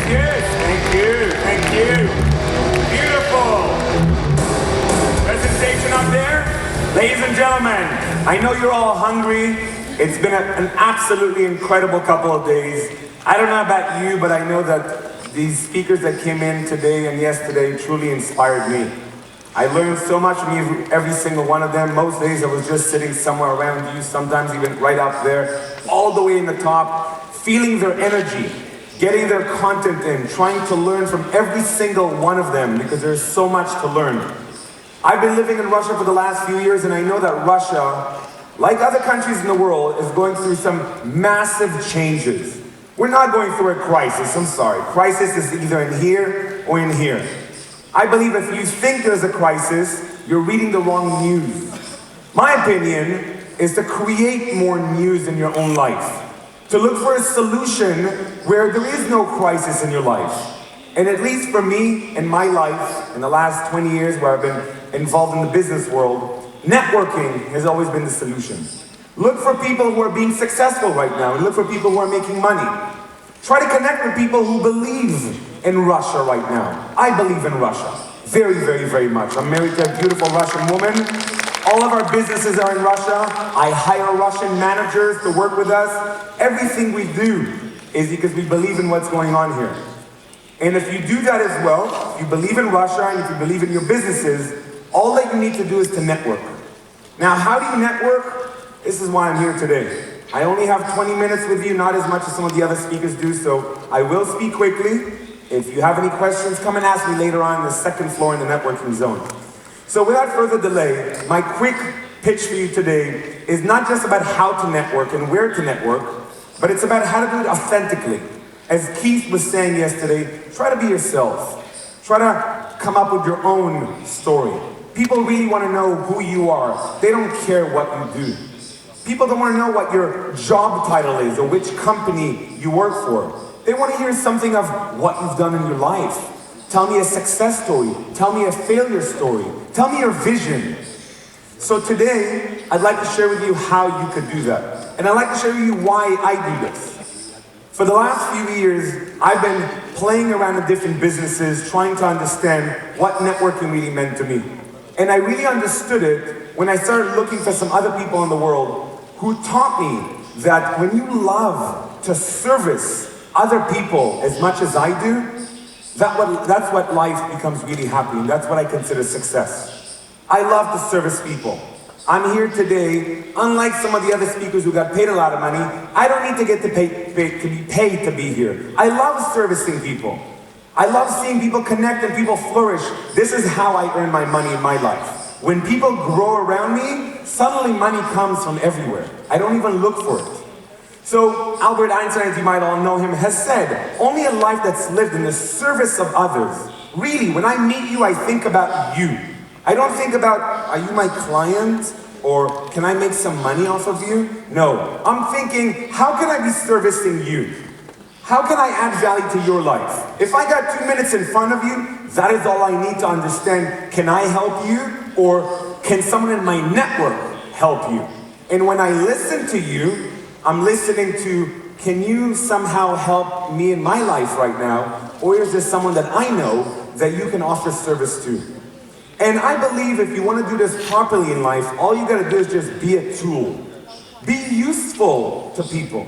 Thank you. Beautiful. Presentation up there. Ladies and gentlemen, I know you're all hungry. It's been an absolutely incredible couple of days. I don't know about you, but I know that these speakers that came in today and yesterday truly inspired me. I learned so much from every single one of them. Most days I was just sitting somewhere around you, sometimes even right up there, all the way in the top, feeling their energy, getting their content in, trying to learn from every single one of them because there's so much to learn. I've been living in Russia for the last few years, and I know that Russia, like other countries in the world, is going through some massive changes. We're not going through a crisis, I'm sorry. Crisis is either in here or in here. I believe if you think there's a crisis, you're reading the wrong news. My opinion is to create more news in your own life. To look for a solution where there is no crisis in your life. And at least for me, in my life, in the last 20 years where I've been involved in the business world, networking has always been the solution. Look for people who are being successful right now, and look for people who are making money. Try to connect with people who believe in Russia right now. I believe in Russia, very, very, very much. I'm married to a beautiful Russian woman. All of our businesses are in Russia. I hire Russian managers to work with us. Everything we do is because we believe in what's going on here. And if you do that as well, if you believe in Russia and if you believe in your businesses, all that you need to do is to network. Now, how do you network? This is why I'm here today. I only have 20 minutes with you, not as much as some of the other speakers do, so I will speak quickly. If you have any questions, come and ask me later on in the second floor in the networking zone. So without further delay, my quick pitch for you today is not just about how to network and where to network, but it's about how to do it authentically. As Keith was saying yesterday, try to be yourself. Try to come up with your own story. People really want to know who you are. They don't care what you do. People don't want to know what your job title is or which company you work for. They want to hear something of what you've done in your life. Tell me a success story. Tell me a failure story. Tell me your vision. So today, I'd like to share with you how you could do that. And I'd like to share with you why I do this. For the last few years, I've been playing around in different businesses, trying to understand what networking really meant to me. And I really understood it when I started looking for some other people in the world who taught me that when you love to service other people as much as I do, that's what life becomes really happy, and that's what I consider success. I love to service people. I'm here today, unlike some of the other speakers who got paid a lot of money, I don't need to get to be paid to be here. I love servicing people. I love seeing people connect and people flourish. This is how I earn my money in my life. When people grow around me, suddenly money comes from everywhere. I don't even look for it. So Albert Einstein, as you might all know him, has said, only a life that's lived in the service of others. Really, when I meet you, I think about you. I don't think about, are you my client? Or can I make some money off of you? No, I'm thinking, how can I be servicing you? How can I add value to your life? If I got 2 minutes in front of you, that is all I need to understand. Can I help you? Or can someone in my network help you? And when I listen to you, I'm listening to, can you somehow help me in my life right now? Or is there someone that I know that you can offer service to? And I believe if you want to do this properly in life, all you got to do is just be a tool. Be useful to people.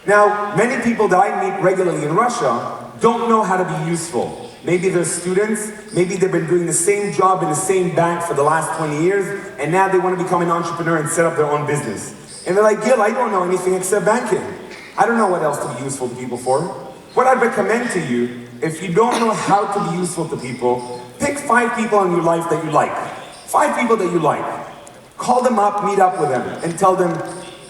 Now, many people that I meet regularly in Russia don't know how to be useful. Maybe they're students, maybe they've been doing the same job in the same bank for the last 20 years, and now they want to become an entrepreneur and set up their own business. And they're like, Gil, I don't know anything except banking. I don't know what else to be useful to people for. What I'd recommend to you, if you don't know how to be useful to people, pick 5 people in your life that you like. 5 people that you like. Call them up, meet up with them, and tell them,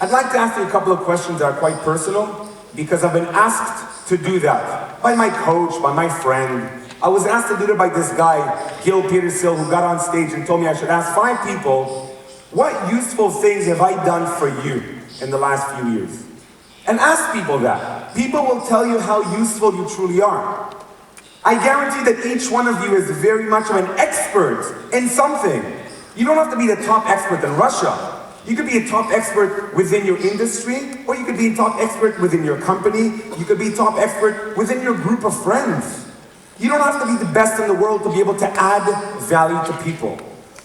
I'd like to ask you a couple of questions that are quite personal, because I've been asked to do that by my coach, by my friend. I was asked to do that by this guy, Gil Pedersila, who got on stage and told me I should ask 5 people, what useful things have I done for you in the last few years? And ask people that. People will tell you how useful you truly are. I guarantee that each one of you is very much of an expert in something. You don't have to be the top expert in Russia. You could be a top expert within your industry, or you could be a top expert within your company. You could be a top expert within your group of friends. You don't have to be the best in the world to be able to add value to people.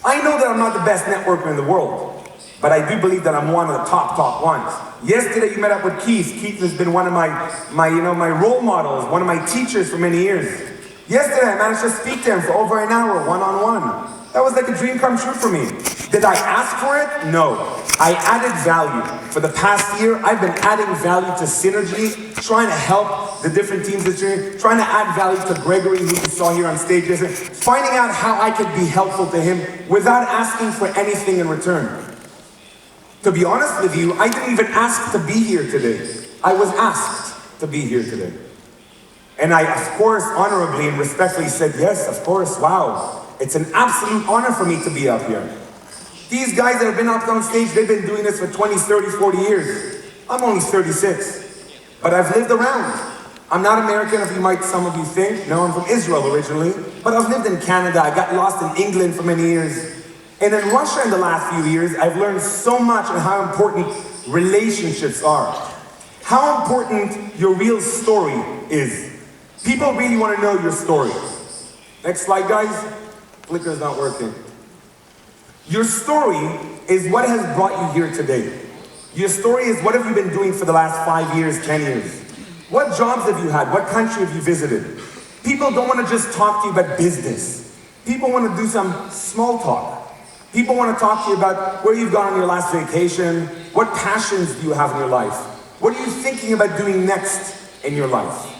I know that I'm not the best networker in the world, but I do believe that I'm one of the top ones. Yesterday you met up with Keith. Keith has been one of my role models, one of my teachers for many years. Yesterday I managed to speak to him for over an hour, one-on-one. That was like a dream come true for me. Did I ask for it? No. I added value. For the past year, I've been adding value to Synergy, trying to help the different teams this year, trying to add value to Gregory, who you saw here on stage yesterday, finding out how I could be helpful to him without asking for anything in return. To be honest with you, I didn't even ask to be here today. I was asked to be here today. And I, of course, honorably and respectfully said, yes, of course, wow. It's an absolute honor for me to be up here. These guys that have been up on stage, they've been doing this for 20, 30, 40 years. I'm only 36, but I've lived around. I'm not American, some of you think. No, I'm from Israel originally, but I've lived in Canada. I got lost in England for many years. And in Russia in the last few years, I've learned so much on how important relationships are. How important your real story is. People really want to know your story. Next slide, guys. Clicker's not working. Your story is what has brought you here today. Your story is what have you been doing for the last 5 years, 10 years? What jobs have you had? What country have you visited? People don't want to just talk to you about business. People want to do some small talk. People want to talk to you about where you've gone on your last vacation. What passions do you have in your life? What are you thinking about doing next in your life?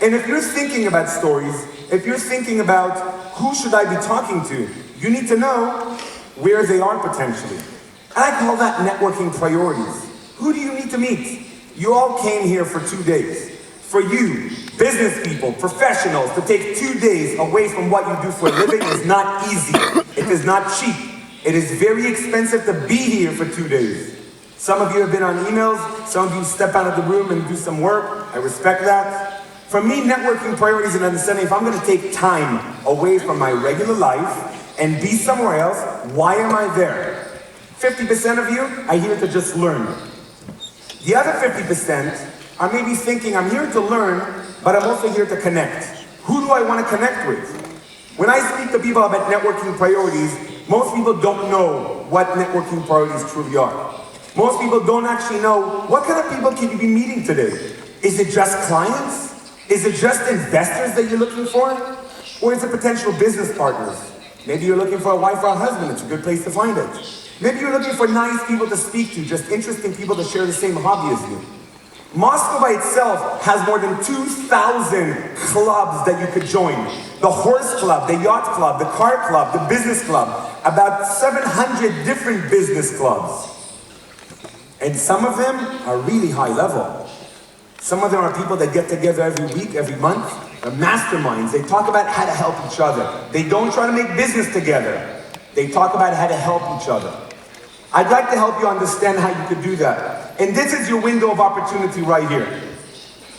And if you're thinking about stories, if you're thinking about who should I be talking to, you need to know where they are potentially. And I call that networking priorities. Who do you need to meet? You all came here for 2 days. For you, business people, professionals, to take 2 days away from what you do for a living is not easy. It is not cheap. It is very expensive to be here for 2 days. Some of you have been on emails. Some of you step out of the room and do some work. I respect that. For me, networking priorities and understanding, if I'm going to take time away from my regular life and be somewhere else, why am I there? 50% of you are here to just learn. The other 50% are maybe thinking, I'm here to learn, but I'm also here to connect. Who do I want to connect with? When I speak to people about networking priorities, most people don't know what networking priorities truly are. Most people don't actually know what kind of people can you be meeting today. Is it just clients? Is it just investors that you're looking for? Or is it potential business partners? Maybe you're looking for a wife or a husband. It's a good place to find it. Maybe you're looking for nice people to speak to, just interesting people to share the same hobby as you. Moscow by itself has more than 2,000 clubs that you could join. The horse club, the yacht club, the car club, the business club. About 700 different business clubs. And some of them are really high level. Some of them are people that get together every week, every month. They're masterminds. They talk about how to help each other. They don't try to make business together. They talk about how to help each other. I'd like to help you understand how you could do that. And this is your window of opportunity right here.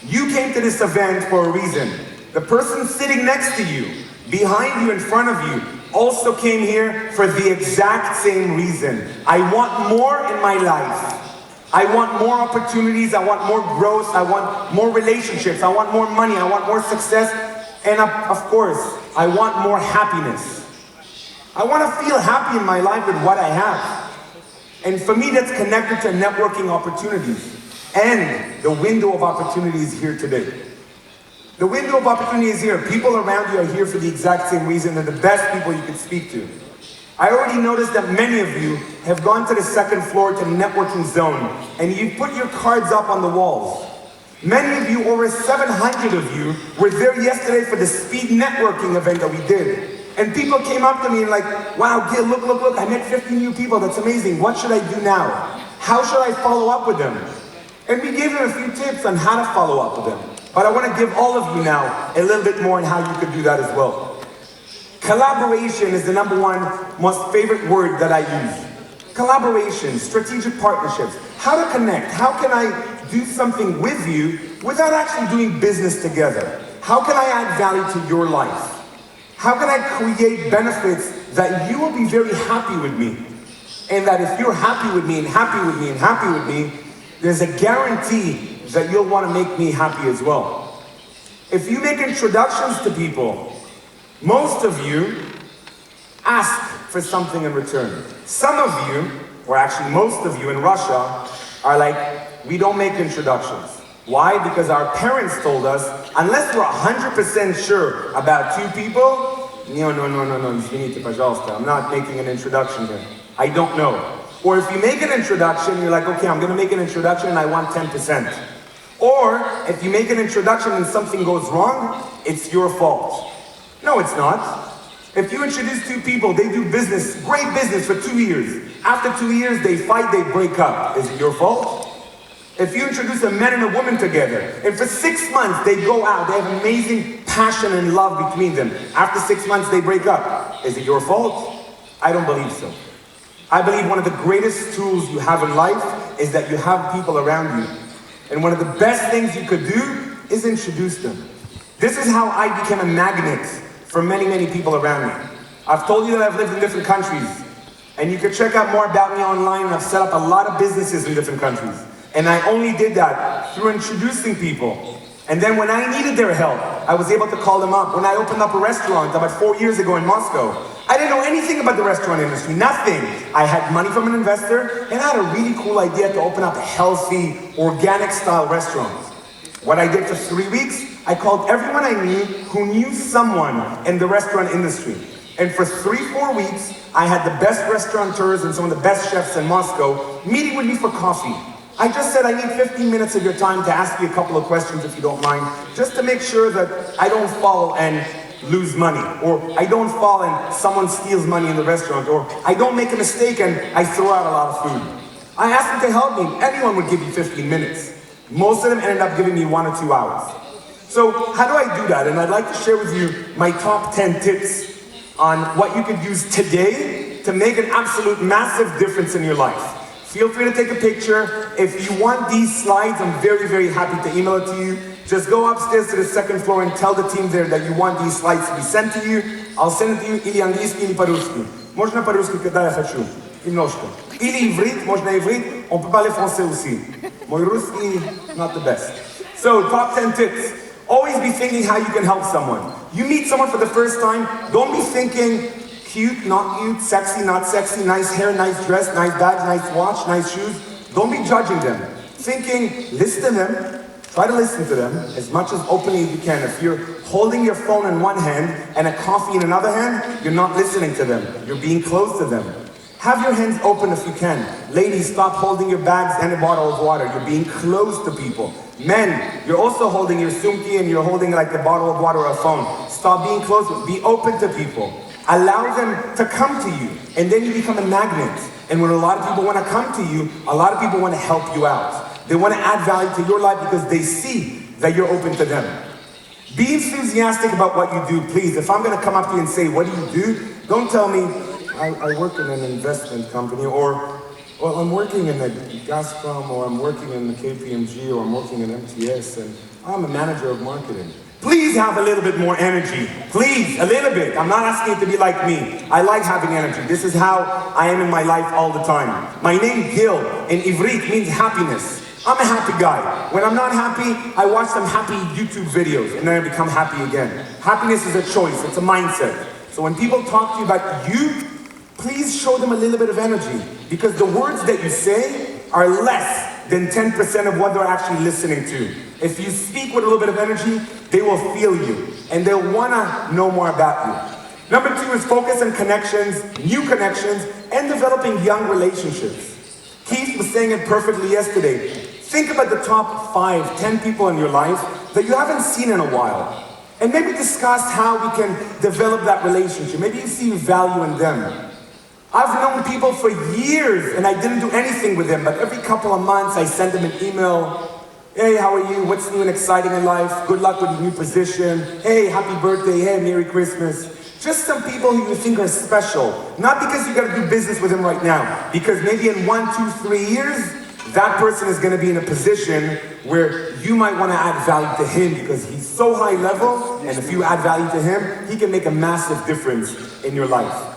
You came to this event for a reason. The person sitting next to you, behind you, in front of you, also came here for the exact same reason. I want more in my life. I want more opportunities, I want more growth, I want more relationships, I want more money, I want more success, and of course, I want more happiness. I want to feel happy in my life with what I have. And for me, that's connected to networking opportunities. And the window of opportunity is here today. The window of opportunity is here. People around you are here for the exact same reason. They're the best people you could speak to. I already noticed that many of you have gone to the second floor to the networking zone, and you've put your cards up on the walls. Many of you, over 700 of you, were there yesterday for the speed networking event that we did. And people came up to me and like, wow, Gil, look, I met 50 new people, that's amazing. What should I do now? How should I follow up with them? And we gave them a few tips on how to follow up with them. But I want to give all of you now a little bit more on how you could do that as well. Collaboration is the #1 most favorite word that I use. Collaboration, strategic partnerships. How to connect. How can I do something with you without actually doing business together? How can I add value to your life? How can I create benefits that you will be very happy with me? And that if you're happy with me and happy with me and happy with me, there's a guarantee that you'll want to make me happy as well. If you make introductions to people, most of you ask for something in return. Some of you, or actually most of you in Russia, are like, we don't make introductions. Why? Because our parents told us, unless we're 100% sure about two people, no, извините, пожалуйста, I'm not making an introduction here. I don't know. Or if you make an introduction, you're like, okay, I'm gonna make an introduction and I want 10%. Or if you make an introduction and something goes wrong, it's your fault. No, it's not. If you introduce two people, they do business, great business for 2 years. After 2 years, they fight, they break up. Is it your fault? If you introduce a man and a woman together, and for 6 months they go out, they have amazing passion and love between them. After 6 months they break up. Is it your fault? I don't believe so. I believe one of the greatest tools you have in life is that you have people around you. And one of the best things you could do is introduce them. This is how I became a magnet for many, many people around me. I've told you that I've lived in different countries. And you can check out more about me online. I've set up a lot of businesses in different countries. And I only did that through introducing people. And then when I needed their help, I was able to call them up. When I opened up a restaurant about 4 years ago in Moscow, I didn't know anything about the restaurant industry, nothing. I had money from an investor, and I had a really cool idea to open up a healthy, organic style restaurant. What I did for 3 weeks, I called everyone I knew who knew someone in the restaurant industry. And for 3-4 weeks, I had the best restaurateurs and some of the best chefs in Moscow meeting with me for coffee. I just said, I need 15 minutes of your time to ask you a couple of questions, if you don't mind, just to make sure that I don't fall and lose money, or I don't fall and someone steals money in the restaurant, or I don't make a mistake and I throw out a lot of food. I asked them to help me. Anyone would give you 15 minutes. Most of them ended up giving me 1 or 2 hours. So how do I do that? And I'd like to share with you my top 10 tips on what you could use today to make an absolute massive difference in your life. Feel free to take a picture. If you want these slides, I'm very, very happy to email it to you. Just go upstairs to the 2nd floor and tell the team there that you want these slides to be sent to you. I'll send it to you или английский, или по-русски. Можно по-русски, когда я хочу. Немножко. Или иврит, можно иврит. On peut parler français aussi. Мой русский, not the best. So, top 10 tips. Always be thinking how you can help someone. You meet someone for the first time, don't be thinking cute, not cute, sexy, not sexy, nice hair, nice dress, nice bag, nice watch, nice shoes. Don't be judging them. Thinking, listen to them, try to listen to them as much as openly as you can. If you're holding your phone in one hand and a coffee in another hand, you're not listening to them. You're being close to them. Have your hands open if you can. Ladies, stop holding your bags and a bottle of water. You're being close to people. Men, you're also holding your sumki and you're holding like a bottle of water or a phone. Stop being close. Be open to people. Allow them to come to you, and then you become a magnet. And when a lot of people want to come to you, a lot of people want to help you out. They want to add value to your life because they see that you're open to them. Be enthusiastic about what you do, please. If I'm going to come up to you and say, what do? Don't tell me, I work in an investment company, or well, I'm working in the Gazprom, or I'm working in the KPMG, or I'm working in MTS, and I'm a manager of marketing. Please have a little bit more energy. Please, a little bit. I'm not asking it to be like me. I like having energy. This is how I am in my life all the time. My name, Gil, in Ivrit means happiness. I'm a happy guy. When I'm not happy, I watch some happy YouTube videos, and then I become happy again. Happiness is a choice. It's a mindset. So when people talk to you about you, please show them a little bit of energy, because the words that you say are less than 10% of what they're actually listening to. If you speak with a little bit of energy, they will feel you, and they'll want to know more about you. Number 2 is focus on connections, new connections, and developing young relationships. Keith was saying it perfectly yesterday. Think about the top 5, 10 people in your life that you haven't seen in a while, and maybe discuss how we can develop that relationship. Maybe you see value in them. I've known people for years and I didn't do anything with them, but every couple of months I send them an email. Hey, how are you? What's new and exciting in life? Good luck with your new position. Hey, happy birthday. Hey, Merry Christmas. Just some people who you think are special. Not because you got to do business with them right now, because maybe in 1, 2, 3 years, that person is going to be in a position where you might want to add value to him because he's so high level, and if you add value to him, he can make a massive difference in your life.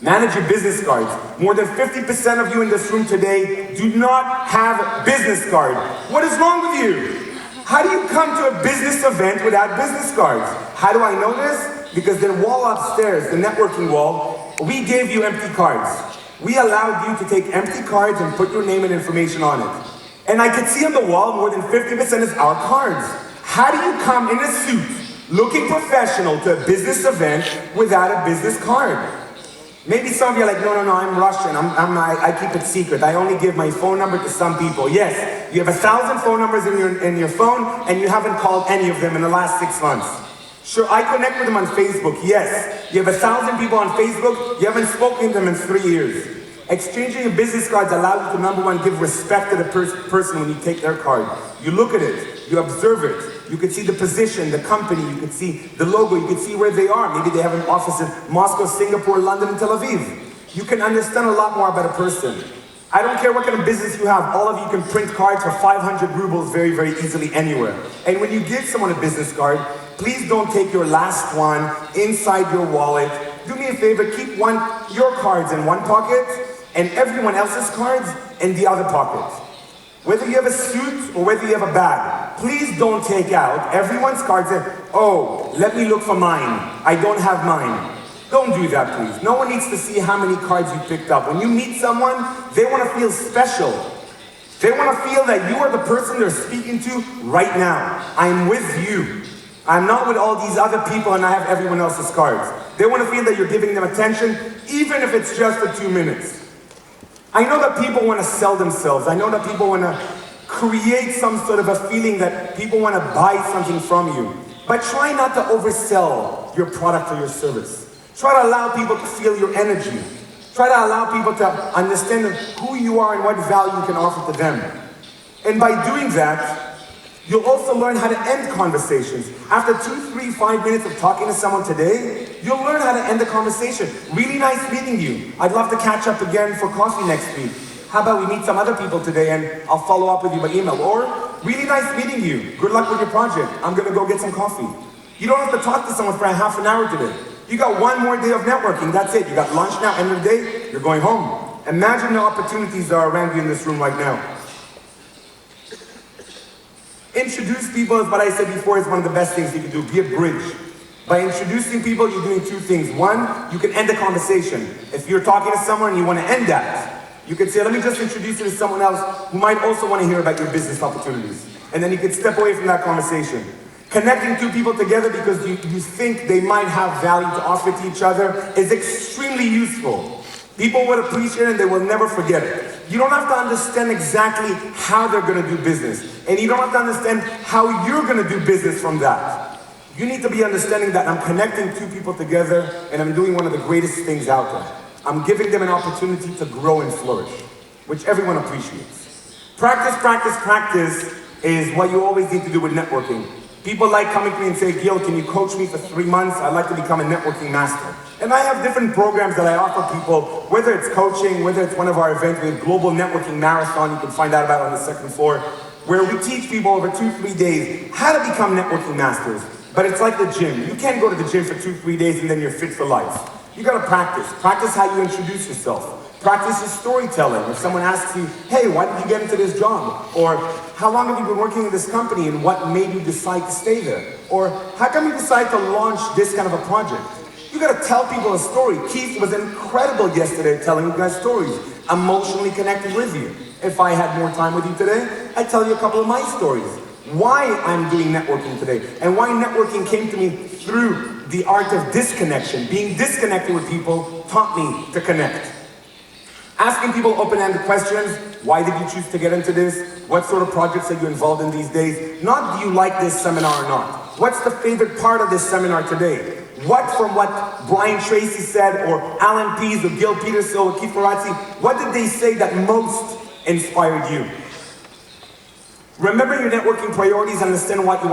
Manage your business cards. More than 50% of you in this room today do not have a business card. What is wrong with you? How do you come to a business event without business cards? How do I know this? Because the wall upstairs, the networking wall, we gave you empty cards. We allowed you to take empty cards and put your name and information on it. And I could see on the wall more than 50% is our cards. How do you come in a suit, looking professional, to a business event without a business card? Maybe some of you are like, no, I'm Russian, I keep it secret. I only give my phone number to some people. Yes, you have 1,000 phone numbers in your phone and you haven't called any of them in the last 6 months. Sure, I connect with them on Facebook. Yes, you have 1,000 people on Facebook, you haven't spoken to them in 3 years. Exchanging your business cards allows you to, number one, give respect to the person when you take their card. You look at it, you observe it. You can see the position, the company, you can see the logo, you can see where they are. Maybe they have an office in Moscow, Singapore, London, and Tel Aviv. You can understand a lot more about a person. I don't care what kind of business you have, all of you can print cards for 500 rubles very, very easily anywhere. And when you give someone a business card, please don't take your last one inside your wallet. Do me a favor, keep your cards in one pocket and everyone else's cards in the other pocket. Whether you have a suit or whether you have a bag, please don't take out everyone's cards and, oh, let me look for mine. I don't have mine. Don't do that, please. No one needs to see how many cards you picked up. When you meet someone, they want to feel special. They want to feel that you are the person they're speaking to right now. I'm with you. I'm not with all these other people and I have everyone else's cards. They want to feel that you're giving them attention, even if it's just for 2 minutes. I know that people want to sell themselves. I know that people want to create some sort of a feeling that people want to buy something from you. But try not to oversell your product or your service. Try to allow people to feel your energy. Try to allow people to understand who you are and what value you can offer to them. And by doing that, you'll also learn how to end conversations. After 2, 3, 5 minutes of talking to someone today, you'll learn how to end the conversation. Really nice meeting you. I'd love to catch up again for coffee next week. How about we meet some other people today and I'll follow up with you by email. Or, really nice meeting you. Good luck with your project. I'm gonna go get some coffee. You don't have to talk to someone for a half an hour today. You got one more day of networking, that's it. You got lunch now, end of the day, you're going home. Imagine the opportunities that are around you in this room right now. Introduce people, is what I said before, is one of the best things you can do. Be a bridge. By introducing people, you're doing 2 things. One, you can end the conversation. If you're talking to someone and you want to end that, you could say, let me just introduce you to someone else who might also want to hear about your business opportunities. And then you could step away from that conversation. Connecting 2 people together because you think they might have value to offer to each other is extremely useful. People would appreciate it and they will never forget it. You don't have to understand exactly how they're going to do business. And you don't have to understand how you're going to do business from that. You need to be understanding that I'm connecting 2 people together and I'm doing one of the greatest things out there. I'm giving them an opportunity to grow and flourish, which everyone appreciates. Practice, practice, practice is what you always need to do with networking. People like coming to me and say, Gil, can you coach me for 3 months? I'd like to become a networking master. And I have different programs that I offer people, whether it's coaching, whether it's one of our events, we have Global Networking Marathon, you can find out about it on the 2nd floor, where we teach people over 2, 3 days how to become networking masters. But it's like the gym. You can't go to the gym for 2, 3 days and then you're fit for life. You gotta practice. Practice how you introduce yourself. Practice your storytelling. If someone asks you, hey, why did you get into this job? Or how long have you been working in this company and what made you decide to stay there? Or how come you decided to launch this kind of a project? You gotta tell people a story. Keith was incredible yesterday telling you guys stories, emotionally connected with you. If I had more time with you today, I'd tell you a couple of my stories. Why I'm doing networking today and why networking came to me through the art of disconnection. Being disconnected with people taught me to connect. Asking people open-ended questions. Why did you choose to get into this? What sort of projects are you involved in these days? Not do you like this seminar or not. What's the favorite part of this seminar today? What from what Brian Tracy said or Alan Pease or Gil Pedersilla or Keith Ferrazzi, what did they say that most inspired you? Remember your networking priorities, understand what you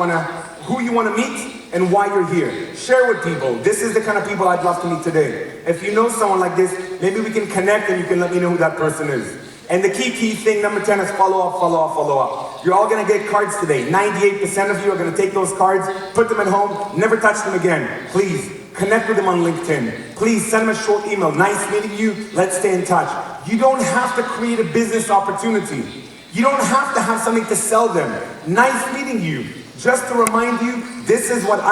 who you want to meet and why you're here. Share with people. This is the kind of people I'd love to meet today. If you know someone like this, maybe we can connect and you can let me know who that person is. And the key thing, number 10, is follow up, follow up, follow up. You're all going to get cards today. 98% of you are going to take those cards, put them at home, never touch them again. Please, connect with him on LinkedIn. Please send him a short email. Nice meeting you. Let's stay in touch. You don't have to create a business opportunity. You don't have to have something to sell them. Nice meeting you. Just to remind you, this is what